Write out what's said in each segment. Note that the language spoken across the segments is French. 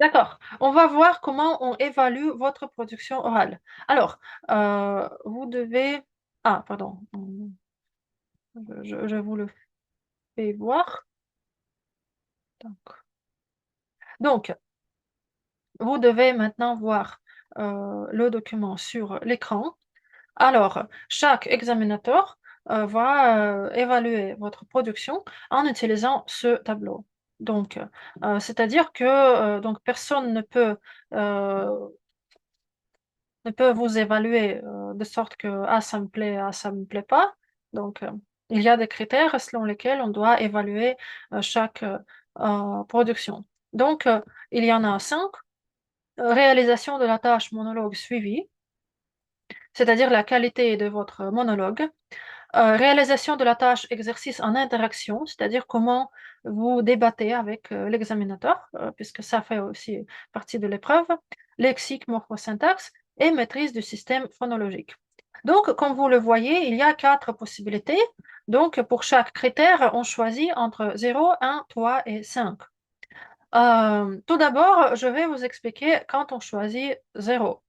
D'accord. On va voir comment on évalue votre production orale. Alors, vous devez... Ah, pardon. Je vous le fais voir. Donc, vous devez maintenant voir le document sur l'écran. Alors, chaque examinateur va évaluer votre production en utilisant ce tableau. Donc, c'est-à-dire que donc personne euh, ne peut vous évaluer de sorte que ah ça me plaît, ah ça me plaît pas. Donc, il y a des critères selon lesquels on doit évaluer chaque production. Donc, il y en a 5. Réalisation de la tâche monologue suivie, c'est-à-dire la qualité de votre monologue. Réalisation de la tâche exercice en interaction, c'est-à-dire comment vous débattez avec l'examinateur, puisque ça fait aussi partie de l'épreuve. Lexique, morphosyntaxe et maîtrise du système phonologique. Donc, comme vous le voyez, il y a 4 possibilités. Donc, pour chaque critère, on choisit entre 0, 1, 3 et 5. Tout d'abord, je vais vous expliquer quand on choisit 0.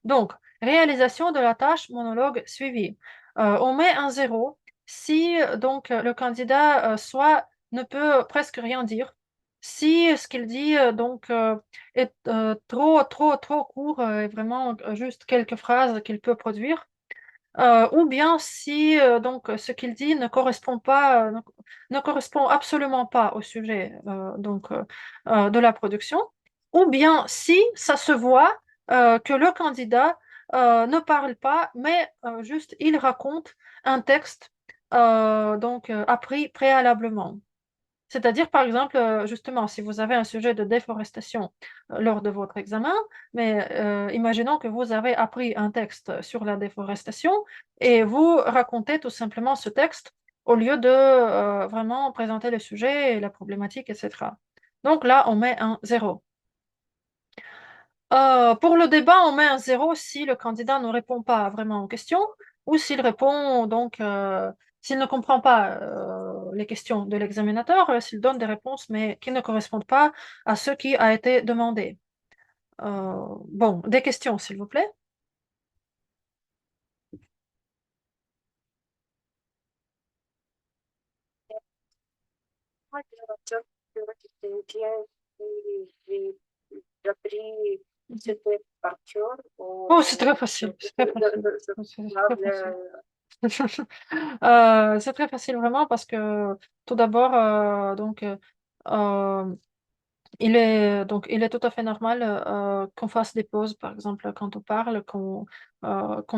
Donc, réalisation de la tâche monologue suivie. On met un 0 si donc le candidat soit ne peut presque rien dire, si ce qu'il dit est trop court et vraiment juste quelques phrases qu'il peut produire, ou bien si donc ce qu'il dit ne correspond pas, ne correspond absolument pas au sujet de la production, ou bien si ça se voit que le candidat ne parle pas, mais juste il raconte un texte appris préalablement. C'est-à-dire, par exemple, justement, si vous avez un sujet de déforestation lors de votre examen, mais imaginons que vous avez appris un texte sur la déforestation et vous racontez tout simplement ce texte au lieu de vraiment présenter le sujet et la problématique, etc. Donc là, on met un zéro. Pour le débat, on met un zéro si le candidat ne répond pas vraiment aux questions ou s'il répond s'il ne comprend pas les questions de l'examinateur, s'il donne des réponses mais qui ne correspondent pas à ce qui a été demandé. Bon, des questions, s'il vous plaît. Oh, c'est très facile. C'est très facile. C'est très facile. C'est très facile vraiment parce que tout d'abord, euh, il est tout à fait normal qu'on fasse des pauses, par exemple, quand on parle, qu'on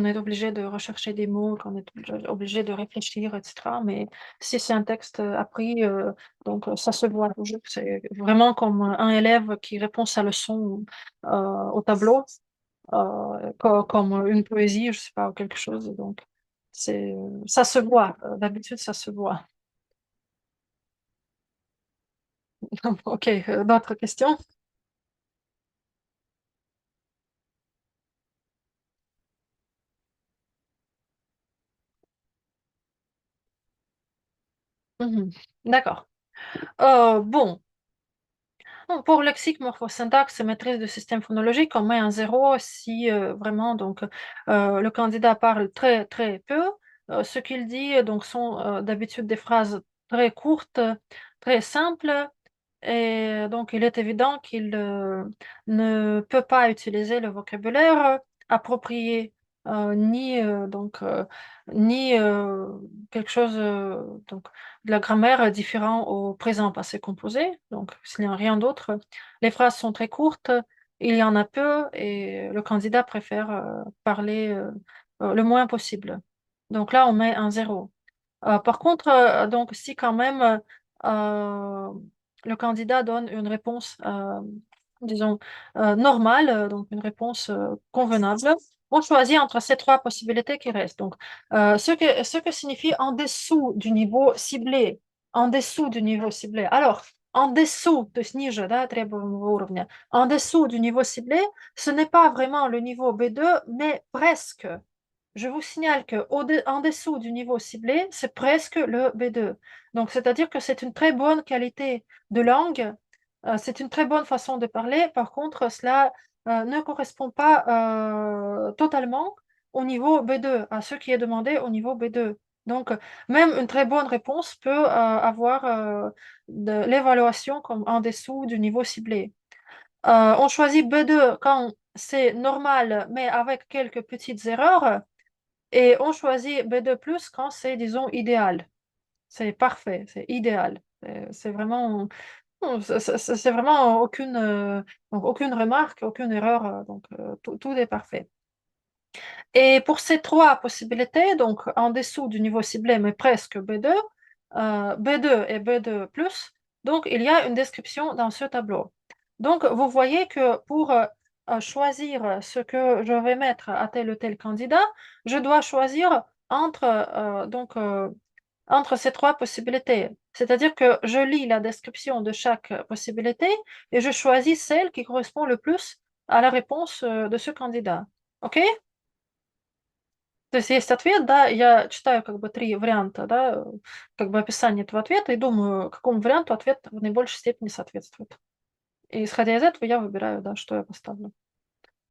est obligé de rechercher des mots, qu'on est obligé de réfléchir, etc. Mais si c'est un texte appris, ça se voit toujours. C'est vraiment comme un élève qui répond sa leçon au tableau, comme une poésie, je sais pas, ou quelque chose. Donc, ça se voit. D'habitude, ça se voit. Ok, d'autres questions? Mhm. D'accord. Bon. Bon, pour lexique, morphosyntaxe et maîtrise du système phonologique, on met un zéro si vraiment le candidat parle très très peu. Ce qu'il dit sont d'habitude des phrases très courtes, très simples, et donc il est évident qu'il ne peut pas utiliser le vocabulaire approprié, ni quelque chose de la grammaire différent au présent passé composé. Donc, s'il n'y a rien d'autre, les phrases sont très courtes, il y en a peu et le candidat préfère parler le moins possible. Donc là, on met un zéro. Par contre, si quand même euh, le candidat donne une réponse, disons, normale, donc une réponse convenable, on choisit entre ces 3 possibilités qui restent. Donc, ce que signifie en dessous du niveau ciblé, en dessous du niveau ciblé. Alors, en dessous, то есть ниже, да, требуемого уровня, en dessous du niveau ciblé, ce n'est pas vraiment le niveau B2, mais presque. Je vous signale en dessous du niveau ciblé, c'est presque le B2. Donc, c'est-à-dire que c'est une très bonne qualité de langue C'est une très bonne façon de parler. Par contre, cela, ne correspond pas, totalement au niveau B2, à ce qui est demandé au niveau B2. Donc, même une très bonne réponse peut, avoir, de l'évaluation comme en dessous du niveau ciblé. On choisit B2 quand c'est normal, mais avec quelques petites erreurs, et on choisit B2+ quand c'est, disons, idéal. C'est parfait, c'est idéal. C'est vraiment, non, c'est vraiment aucune, donc aucune remarque, aucune erreur, donc tout est parfait. Et pour ces 3 possibilités, donc en dessous du niveau ciblé, mais presque B2, B2 et B2+, donc il y a une description dans ce tableau. Donc vous voyez que pour, choisir ce que je vais mettre à tel ou tel candidat, je dois choisir entre, entre ces 3 possibilités. C'est-à-dire que je lis la description de chaque, possibilité et je choisis celle qui correspond le plus à la réponse, de ce candidat. OK? То есть есть ответ, да, я читаю как бы 3 варианта, да, как бы описание этого ответа и думаю, какому варианту ответ в наибольшей степени соответствует. И исходя из этого я выбираю, да, что я поставлю.